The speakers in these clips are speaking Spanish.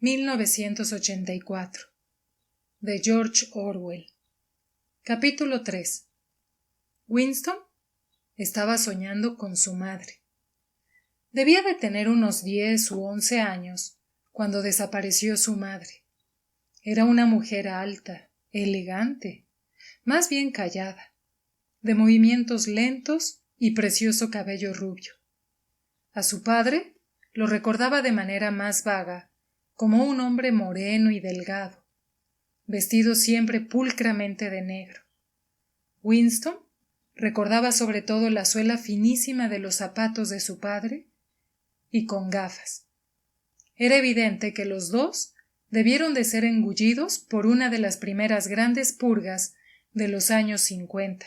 «1984» de George Orwell. Capítulo 3. Winston estaba soñando con su madre. Debía de tener unos 10 u 11 años cuando desapareció su madre. Era una mujer alta, elegante, más bien callada, de movimientos lentos y precioso cabello rubio. A su padre lo recordaba de manera más vaga como un hombre moreno y delgado, vestido siempre pulcramente de negro. Winston recordaba sobre todo la suela finísima de los zapatos de su padre y con gafas. Era evidente que los dos debieron de ser engullidos por una de las primeras grandes purgas de los años 50.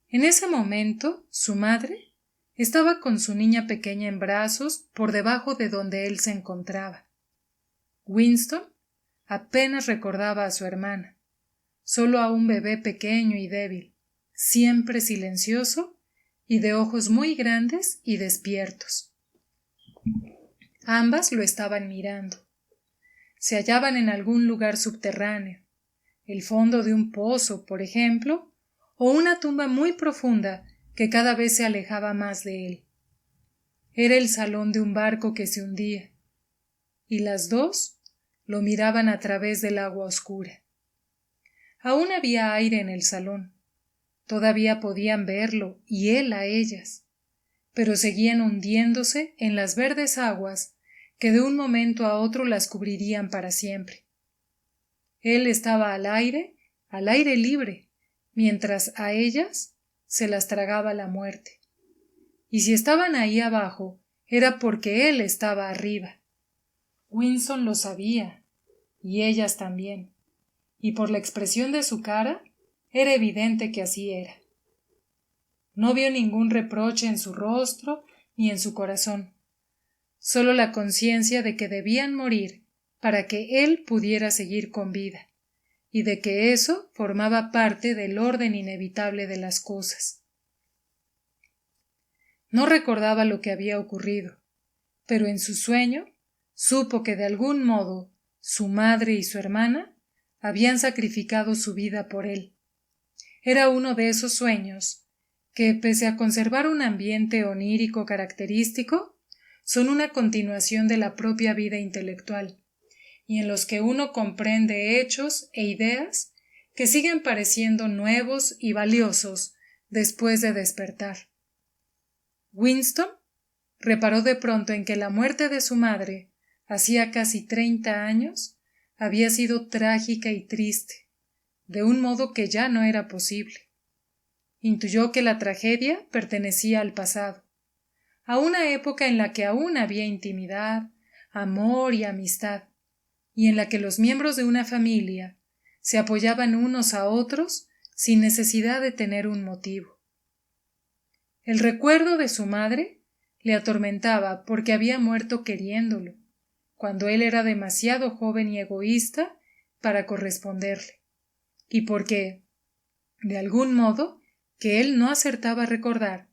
En ese momento, su madre estaba con su niña pequeña en brazos por debajo de donde él se encontraba. Winston apenas recordaba a su hermana, solo a un bebé pequeño y débil, siempre silencioso y de ojos muy grandes y despiertos. Ambas lo estaban mirando. Se hallaban en algún lugar subterráneo, el fondo de un pozo, por ejemplo, o una tumba muy profunda que cada vez se alejaba más de él. Era el salón de un barco que se hundía, y las dos lo miraban a través del agua oscura. Aún había aire en el salón. Todavía podían verlo y él a ellas, pero seguían hundiéndose en las verdes aguas que de un momento a otro las cubrirían para siempre. Él estaba al aire libre, mientras a ellas se las tragaba la muerte. Y si estaban ahí abajo, era porque él estaba arriba. Winston lo sabía, y ellas también, y por la expresión de su cara, era evidente que así era. No vio ningún reproche en su rostro ni en su corazón, solo la conciencia de que debían morir para que él pudiera seguir con vida, y de que eso formaba parte del orden inevitable de las cosas. No recordaba lo que había ocurrido, pero en su sueño supo que de algún modo su madre y su hermana habían sacrificado su vida por él. Era uno de esos sueños que, pese a conservar un ambiente onírico característico, son una continuación de la propia vida intelectual, y en los que uno comprende hechos e ideas que siguen pareciendo nuevos y valiosos después de despertar. Winston reparó de pronto en que la muerte de su madre hacía casi 30 años, había sido trágica y triste, de un modo que ya no era posible. Intuyó que la tragedia pertenecía al pasado, a una época en la que aún había intimidad, amor y amistad, y en la que los miembros de una familia se apoyaban unos a otros sin necesidad de tener un motivo. El recuerdo de su madre le atormentaba porque había muerto queriéndolo, cuando él era demasiado joven y egoísta para corresponderle, y porque, de algún modo, que él no acertaba a recordar,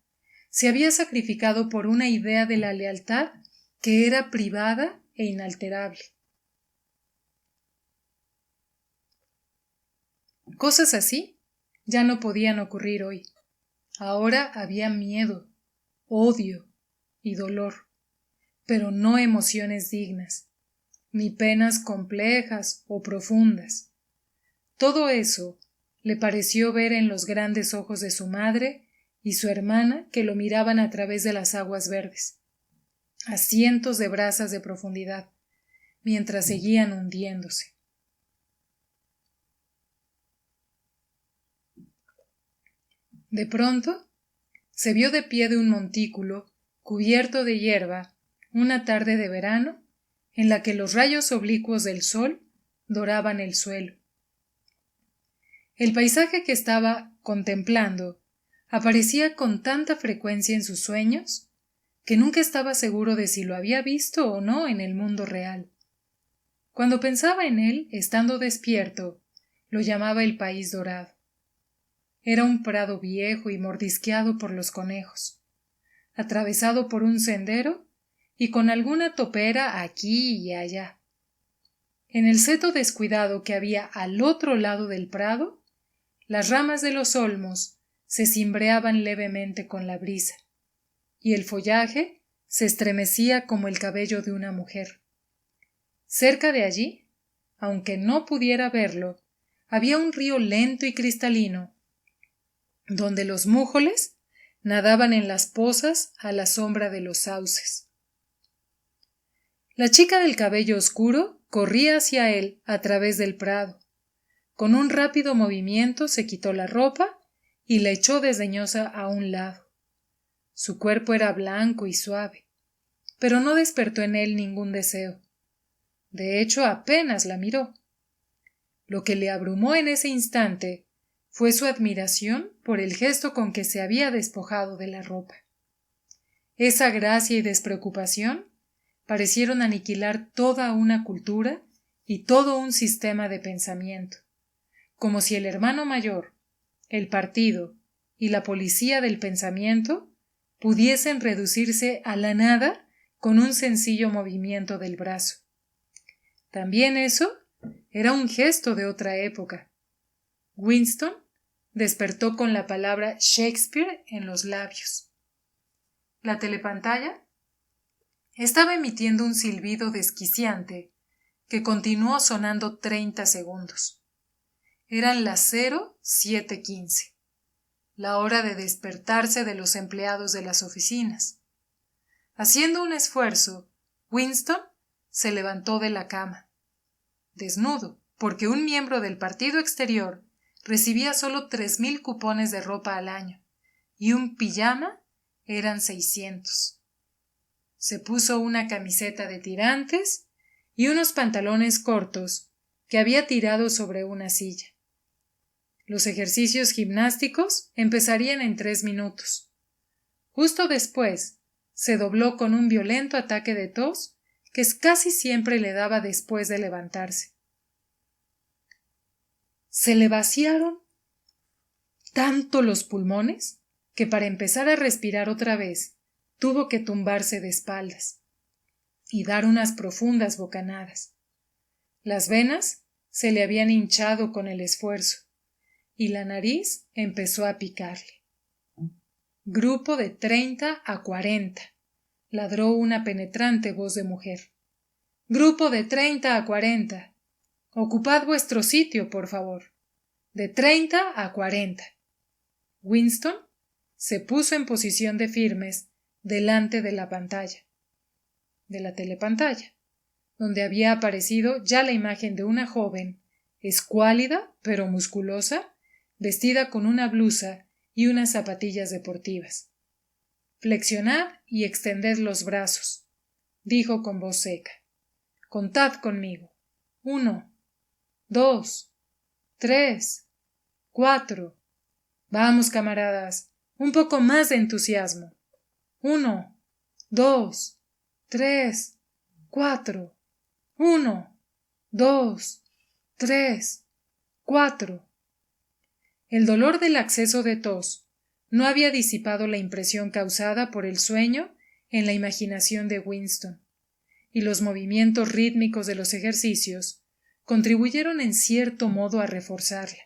se había sacrificado por una idea de la lealtad que era privada e inalterable. Cosas así ya no podían ocurrir hoy. Ahora había miedo, odio y dolor, pero no emociones dignas, ni penas complejas o profundas. Todo eso le pareció ver en los grandes ojos de su madre y su hermana que lo miraban a través de las aguas verdes, a cientos de brazas de profundidad, mientras seguían hundiéndose. De pronto, se vio de pie de un montículo, cubierto de hierba, una tarde de verano, en la que los rayos oblicuos del sol doraban el suelo. El paisaje que estaba contemplando aparecía con tanta frecuencia en sus sueños que nunca estaba seguro de si lo había visto o no en el mundo real. Cuando pensaba en él, estando despierto, lo llamaba el país dorado. Era un prado viejo y mordisqueado por los conejos, atravesado por un sendero y con alguna topera aquí y allá. En el seto descuidado que había al otro lado del prado, las ramas de los olmos se cimbreaban levemente con la brisa, y el follaje se estremecía como el cabello de una mujer. Cerca de allí, aunque no pudiera verlo, había un río lento y cristalino, donde los mújoles nadaban en las pozas a la sombra de los sauces. La chica del cabello oscuro corría hacia él a través del prado. Con un rápido movimiento se quitó la ropa y la echó desdeñosa a un lado. Su cuerpo era blanco y suave, pero no despertó en él ningún deseo. De hecho, apenas la miró. Lo que le abrumó en ese instante fue su admiración por el gesto con que se había despojado de la ropa. Esa gracia y despreocupación parecieron aniquilar toda una cultura y todo un sistema de pensamiento, como si el hermano mayor, el partido y la policía del pensamiento pudiesen reducirse a la nada con un sencillo movimiento del brazo. También eso era un gesto de otra época. Winston despertó con la palabra Shakespeare en los labios. La telepantalla estaba emitiendo un silbido desquiciante que continuó sonando 30 segundos. Eran las 07:15, la hora de despertarse de los empleados de las oficinas. Haciendo un esfuerzo, Winston se levantó de la cama, desnudo, porque un miembro del partido exterior recibía solo 3,000 cupones de ropa al año, y un pijama eran 600. Se puso una camiseta de tirantes y unos pantalones cortos que había tirado sobre una silla. Los ejercicios gimnásticos empezarían en 3 minutos. Justo después, se dobló con un violento ataque de tos que casi siempre le daba después de levantarse. Se le vaciaron tanto los pulmones que para empezar a respirar otra vez tuvo que tumbarse de espaldas y dar unas profundas bocanadas. Las venas se le habían hinchado con el esfuerzo y la nariz empezó a picarle. Grupo de 30 a 40, ladró una penetrante voz de mujer. Grupo de 30 a 40. Ocupad vuestro sitio, por favor. De 30 a 40. Winston se puso en posición de firmes delante de la pantalla, de la telepantalla, donde había aparecido ya la imagen de una joven, escuálida pero musculosa, vestida con una blusa y unas zapatillas deportivas. Flexionad y extended los brazos, dijo con voz seca. Contad conmigo. 1, 2, 3, 4. Vamos, camaradas, un poco más de entusiasmo. 1, 2, 3, 4. 1, 2, 3, 4. El dolor del acceso de tos no había disipado la impresión causada por el sueño en la imaginación de Winston, y los movimientos rítmicos de los ejercicios contribuyeron en cierto modo a reforzarla.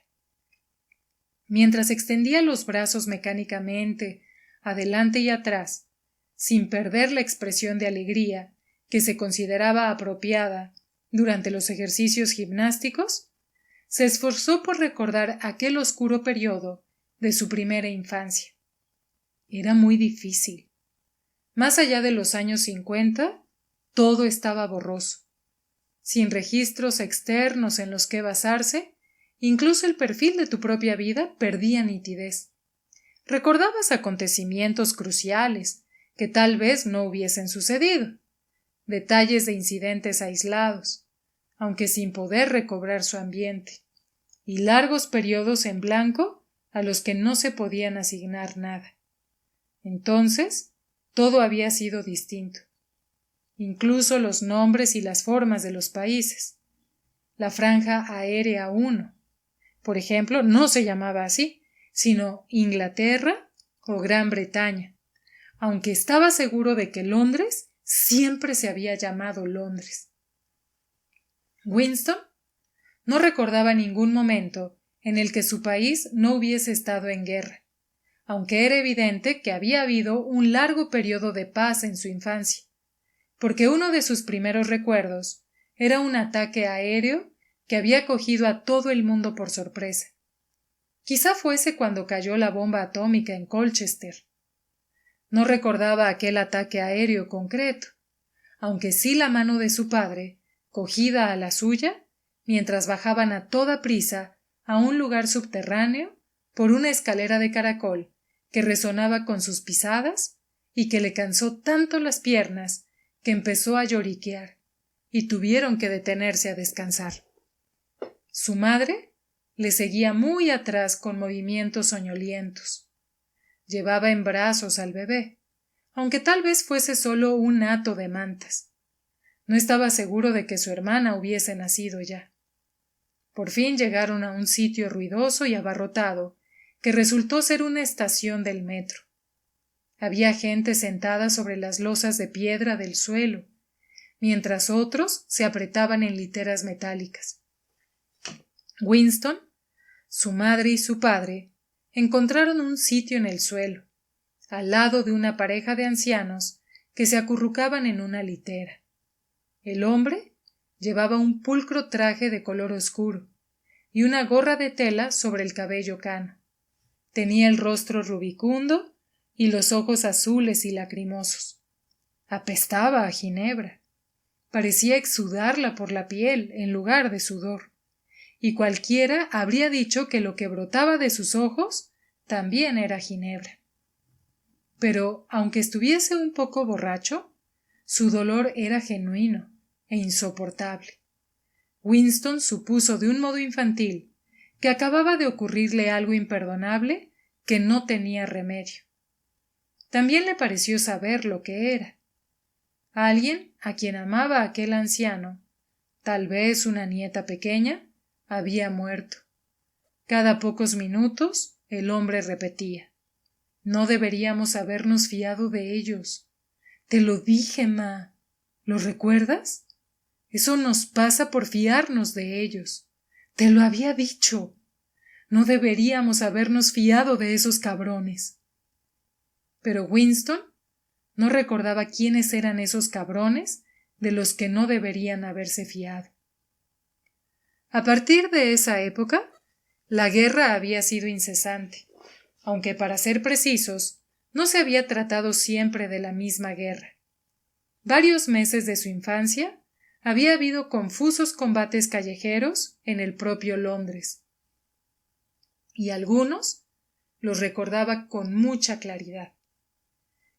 mientras extendía los brazos mecánicamente, adelante y atrás, sin perder la expresión de alegría que se consideraba apropiada durante los ejercicios gimnásticos, se esforzó por recordar aquel oscuro periodo de su primera infancia. Era muy difícil. Más allá de los años 50, todo estaba borroso. Sin registros externos en los que basarse, incluso el perfil de tu propia vida perdía nitidez. Recordabas acontecimientos cruciales que tal vez no hubiesen sucedido, detalles de incidentes aislados, aunque sin poder recobrar su ambiente, y largos periodos en blanco a los que no se podían asignar nada. Entonces, todo había sido distinto. Incluso los nombres y las formas de los países. La Franja Aérea 1, por ejemplo, no se llamaba así, sino Inglaterra o Gran Bretaña, aunque estaba seguro de que Londres siempre se había llamado Londres. Winston no recordaba ningún momento en el que su país no hubiese estado en guerra, aunque era evidente que había habido un largo periodo de paz en su infancia, porque uno de sus primeros recuerdos era un ataque aéreo que había cogido a todo el mundo por sorpresa. Quizá fuese cuando cayó la bomba atómica en Colchester. No recordaba aquel ataque aéreo concreto, aunque sí la mano de su padre, cogida a la suya, mientras bajaban a toda prisa a un lugar subterráneo por una escalera de caracol que resonaba con sus pisadas y que le cansó tanto las piernas que empezó a lloriquear y tuvieron que detenerse a descansar. Su madre le seguía muy atrás con movimientos soñolientos. Llevaba en brazos al bebé, aunque tal vez fuese solo un hato de mantas. No estaba seguro de que su hermana hubiese nacido ya. Por fin llegaron a un sitio ruidoso y abarrotado, que resultó ser una estación del metro. Había gente sentada sobre las losas de piedra del suelo, mientras otros se apretaban en literas metálicas. Winston, su madre y su padre encontraron un sitio en el suelo, al lado de una pareja de ancianos que se acurrucaban en una litera. El hombre llevaba un pulcro traje de color oscuro y una gorra de tela sobre el cabello cano. Tenía el rostro rubicundo y los ojos azules y lacrimosos. Apestaba a ginebra. Parecía exudarla por la piel en lugar de sudor, y cualquiera habría dicho que lo que brotaba de sus ojos también era ginebra. Pero, aunque estuviese un poco borracho, su dolor era genuino e insoportable. Winston supuso de un modo infantil que acababa de ocurrirle algo imperdonable que no tenía remedio. También le pareció saber lo que era. Alguien a quien amaba aquel anciano, tal vez una nieta pequeña, había muerto. Cada pocos minutos el hombre repetía: no deberíamos habernos fiado de ellos. Te lo dije, ma. ¿Lo recuerdas? Eso nos pasa por fiarnos de ellos. Te lo había dicho. No deberíamos habernos fiado de esos cabrones. Pero Winston no recordaba quiénes eran esos cabrones de los que no deberían haberse fiado. A partir de esa época, la guerra había sido incesante, aunque para ser precisos, no se había tratado siempre de la misma guerra. Varios meses de su infancia había habido confusos combates callejeros en el propio Londres, y algunos los recordaba con mucha claridad.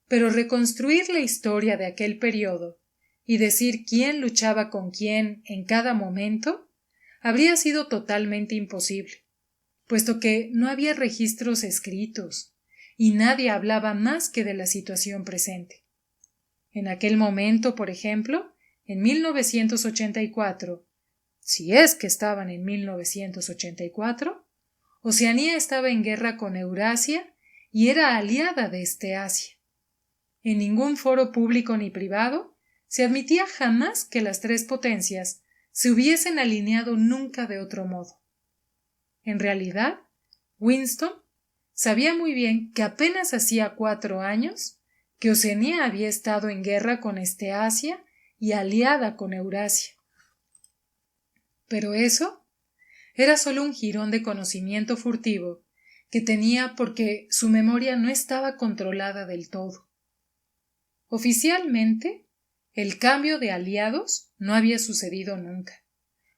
Pero reconstruir la historia de aquel periodo y decir quién luchaba con quién en cada momento habría sido totalmente imposible, puesto que no había registros escritos y nadie hablaba más que de la situación presente. En aquel momento, por ejemplo, en 1984, si es que estaban en 1984, Oceanía estaba en guerra con Eurasia y era aliada de Asia. En ningún foro público ni privado se admitía jamás que las tres potencias se hubiesen alineado nunca de otro modo. En realidad, Winston sabía muy bien que apenas hacía 4 años que Oceanía había estado en guerra con Asia y aliada con Eurasia. Pero eso era solo un jirón de conocimiento furtivo que tenía porque su memoria no estaba controlada del todo. Oficialmente, el cambio de aliados no había sucedido nunca.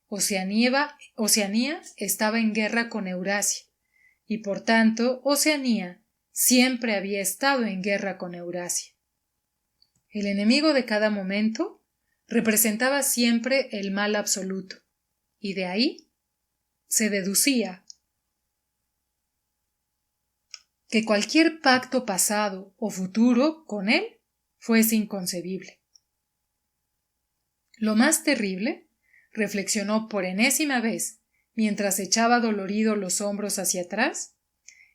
Oceanía estaba en guerra con Eurasia, y por tanto Oceanía siempre había estado en guerra con Eurasia. El enemigo de cada momento representaba siempre el mal absoluto, y de ahí se deducía que cualquier pacto pasado o futuro con él fuese inconcebible. Lo más terrible, reflexionó por enésima vez mientras echaba dolorido los hombros hacia atrás,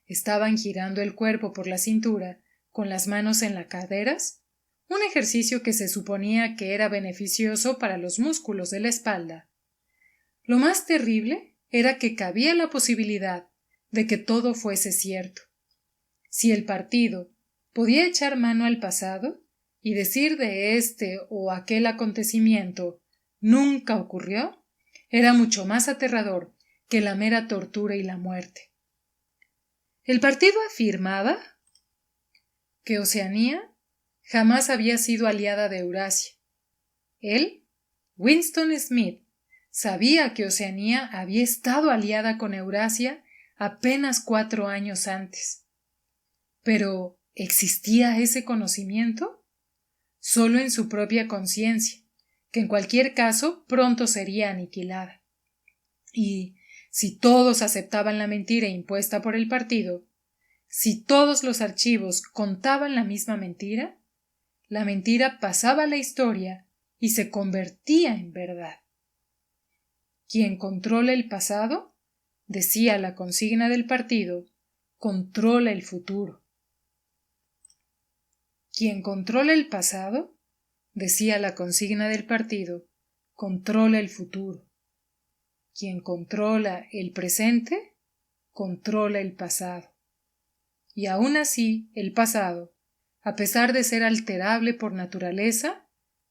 estaban girando el cuerpo por la cintura con las manos en las caderas, un ejercicio que se suponía que era beneficioso para los músculos de la espalda. Lo más terrible era que cabía la posibilidad de que todo fuese cierto. Si el partido podía echar mano al pasado y decir de este o aquel acontecimiento nunca ocurrió, era mucho más aterrador que la mera tortura y la muerte. El partido afirmaba que Oceanía jamás había sido aliada de Eurasia. Él, Winston Smith, sabía que Oceanía había estado aliada con Eurasia apenas 4 años antes. Pero, ¿existía ese conocimiento? Solo en su propia conciencia, que en cualquier caso pronto sería aniquilada. Y, si todos aceptaban la mentira impuesta por el partido, si todos los archivos contaban la misma mentira, la mentira pasaba a la historia y se convertía en verdad. Quien controla el pasado, decía la consigna del partido, controla el futuro. Quien controla el pasado, decía la consigna del partido, controla el futuro. Quien controla el presente, controla el pasado. Y aún así, el pasado, a pesar de ser alterable por naturaleza,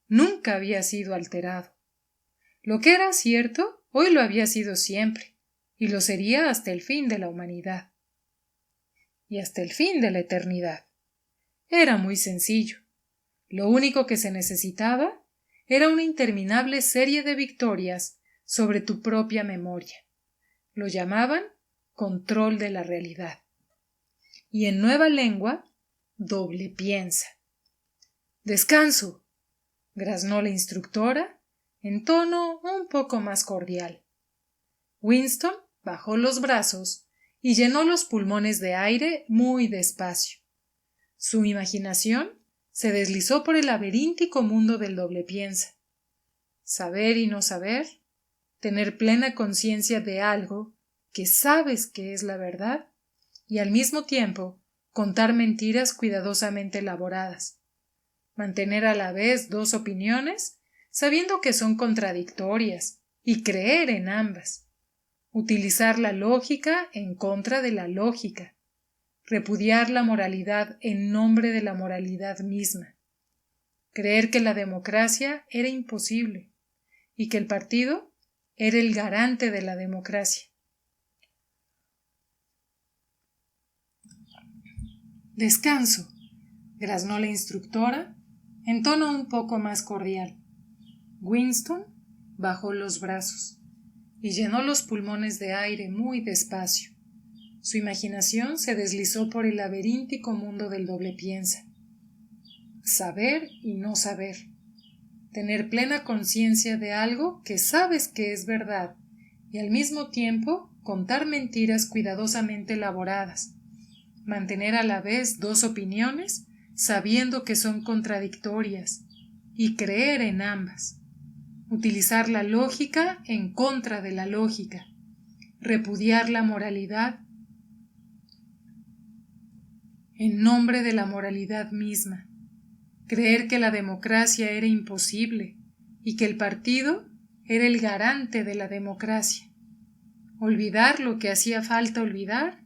nunca había sido alterado. Lo que era cierto, hoy lo había sido siempre, y lo sería hasta el fin de la humanidad. Y hasta el fin de la eternidad. Era muy sencillo. Lo único que se necesitaba era una interminable serie de victorias sobre tu propia memoria. Lo llamaban control de la realidad. Y en nueva lengua, doble piensa. —Descanso —graznó la instructora en tono un poco más cordial. Winston bajó los brazos y llenó los pulmones de aire muy despacio. Su imaginación se deslizó por el laberíntico mundo del doble piensa. Saber y no saber, tener plena conciencia de algo que sabes que es la verdad y al mismo tiempo contar mentiras cuidadosamente elaboradas, mantener a la vez 2 opiniones sabiendo que son contradictorias y creer en ambas, utilizar la lógica en contra de la lógica, repudiar la moralidad en nombre de la moralidad misma, creer que la democracia era imposible y que el partido era el garante de la democracia. —Descanso —graznó la instructora en tono un poco más cordial. Winston bajó los brazos y llenó los pulmones de aire muy despacio. Su imaginación se deslizó por el laberíntico mundo del doble piensa. Saber y no saber. Tener plena conciencia de algo que sabes que es verdad y al mismo tiempo contar mentiras cuidadosamente elaboradas. Mantener a la vez 2 opiniones sabiendo que son contradictorias y creer en ambas. Utilizar la lógica en contra de la lógica. Repudiar la moralidad en nombre de la moralidad misma. Creer que la democracia era imposible y que el partido era el garante de la democracia. Olvidar lo que hacía falta olvidar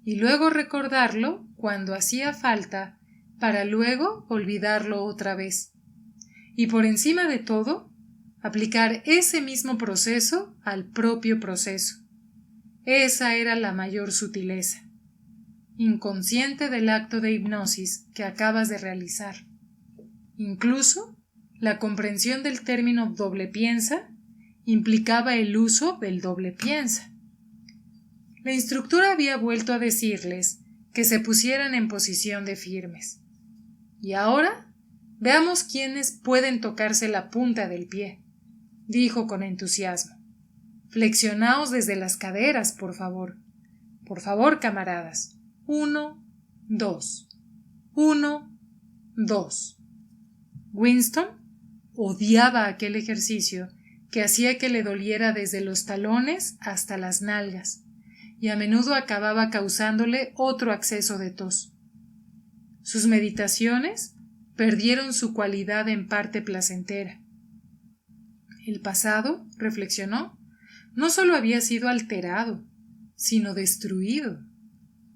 y luego recordarlo cuando hacía falta para luego olvidarlo otra vez. Y por encima de todo, aplicar ese mismo proceso al propio proceso. Esa era la mayor sutileza, inconsciente del acto de hipnosis que acabas de realizar. Incluso, la comprensión del término doble piensa implicaba el uso del doble piensa. La instructora había vuelto a decirles que se pusieran en posición de firmes. Y ahora, veamos quiénes pueden tocarse la punta del pie, dijo con entusiasmo. Flexionaos desde las caderas, por favor. Por favor, camaradas. 1, 2. 1, 2. Winston odiaba aquel ejercicio que hacía que le doliera desde los talones hasta las nalgas, y a menudo acababa causándole otro acceso de tos. Sus meditaciones perdieron su cualidad en parte placentera. El pasado, reflexionó, no solo había sido alterado, sino destruido.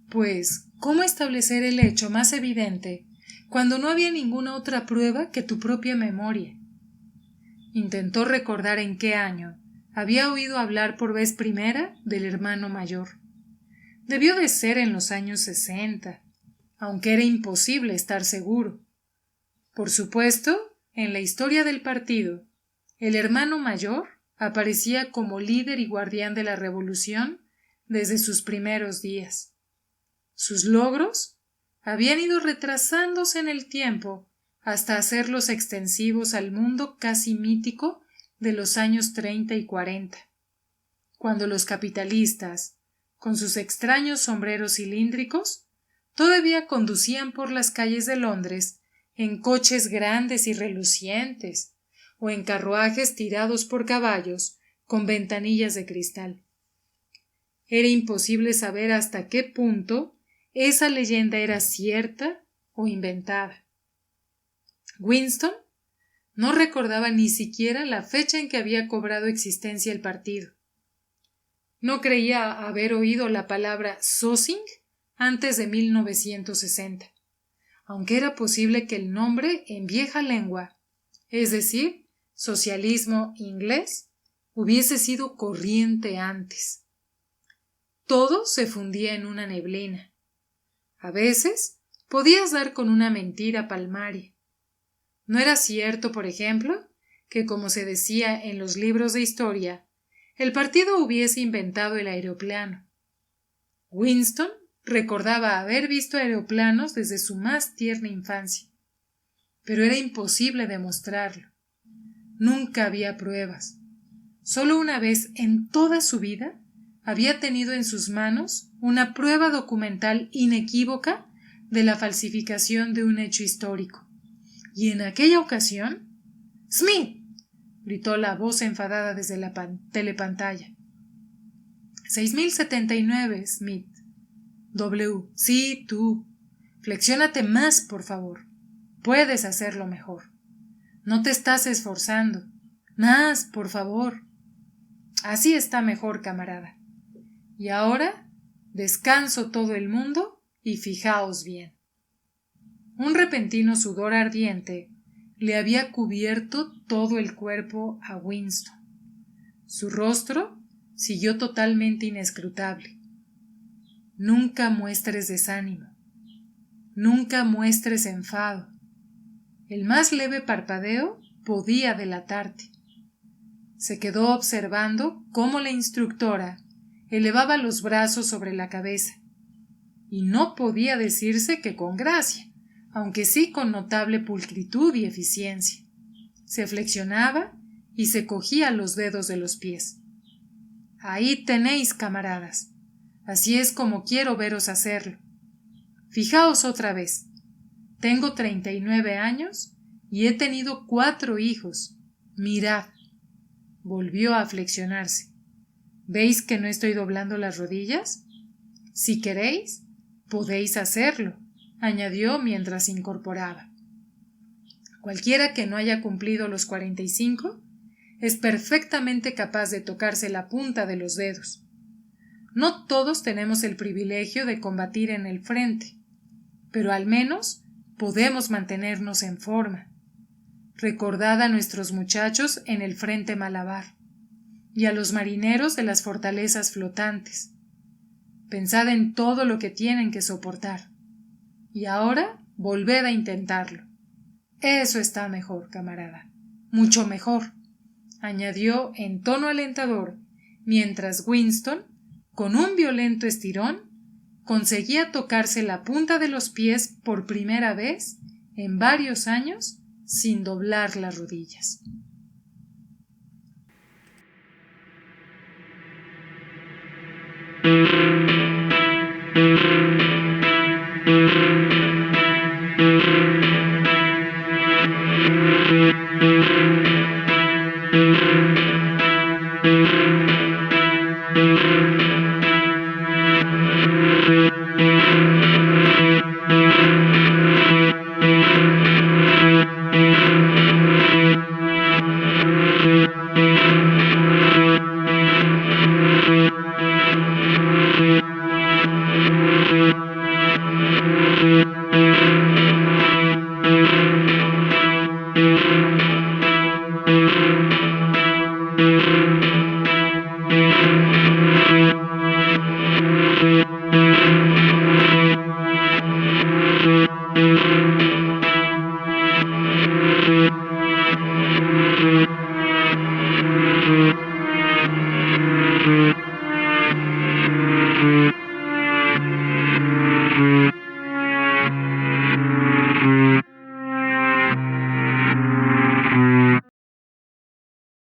Pues, ¿cómo establecer el hecho más evidente cuando no había ninguna otra prueba que tu propia memoria? Intentó recordar en qué año había oído hablar por vez primera del hermano mayor. Debió de ser en los años 60, aunque era imposible estar seguro. Por supuesto, en la historia del partido, el hermano mayor aparecía como líder y guardián de la revolución desde sus primeros días. Sus logros habían ido retrasándose en el tiempo hasta hacerlos extensivos al mundo casi mítico de los años 30 y 40, cuando los capitalistas, con sus extraños sombreros cilíndricos, todavía conducían por las calles de Londres en coches grandes y relucientes, o en carruajes tirados por caballos con ventanillas de cristal. Era imposible saber hasta qué punto esa leyenda era cierta o inventada. Winston no recordaba ni siquiera la fecha en que había cobrado existencia el partido. No creía haber oído la palabra Socing antes de 1960, aunque era posible que el nombre en vieja lengua, es decir, socialismo inglés, hubiese sido corriente antes. Todo se fundía en una neblina. A veces podías dar con una mentira palmaria. ¿No era cierto, por ejemplo, que, como se decía en los libros de historia, el partido hubiese inventado el aeroplano? Winston recordaba haber visto aeroplanos desde su más tierna infancia, pero era imposible demostrarlo. Nunca había pruebas. Solo una vez en toda su vida había tenido en sus manos una prueba documental inequívoca de la falsificación de un hecho histórico. Y en aquella ocasión, ¡Smith!, gritó la voz enfadada desde la telepantalla. 6079, Smith. W. Sí, tú. Flexiónate más, por favor. Puedes hacerlo mejor. No te estás esforzando. Más, por favor. Así está mejor, camarada. Y ahora, descanso todo el mundo y fijaos bien. Un repentino sudor ardiente le había cubierto todo el cuerpo a Winston. Su rostro siguió totalmente inescrutable. Nunca muestres desánimo. Nunca muestres enfado. El más leve parpadeo podía delatarte. Se quedó observando cómo la instructora elevaba los brazos sobre la cabeza, y no podía decirse que con gracia, aunque sí con notable pulcritud y eficiencia. Se flexionaba y se cogía los dedos de los pies. Ahí tenéis, camaradas. Así es como quiero veros hacerlo. Fijaos otra vez. Tengo 39 años y he tenido 4 hijos. Mirad. Volvió a flexionarse. ¿Veis que no estoy doblando las rodillas? Si queréis, podéis hacerlo, añadió mientras se incorporaba. Cualquiera que no haya cumplido los 45 es perfectamente capaz de tocarse la punta de los dedos. No todos tenemos el privilegio de combatir en el frente, pero al menos podemos mantenernos en forma. Recordad a nuestros muchachos en el frente Malabar y a los marineros de las fortalezas flotantes. Pensad en todo lo que tienen que soportar. Y ahora volved a intentarlo. Eso está mejor, camarada. Mucho mejor, añadió en tono alentador, mientras Winston, con un violento estirón, conseguía tocarse la punta de los pies por primera vez en varios años sin doblar las rodillas.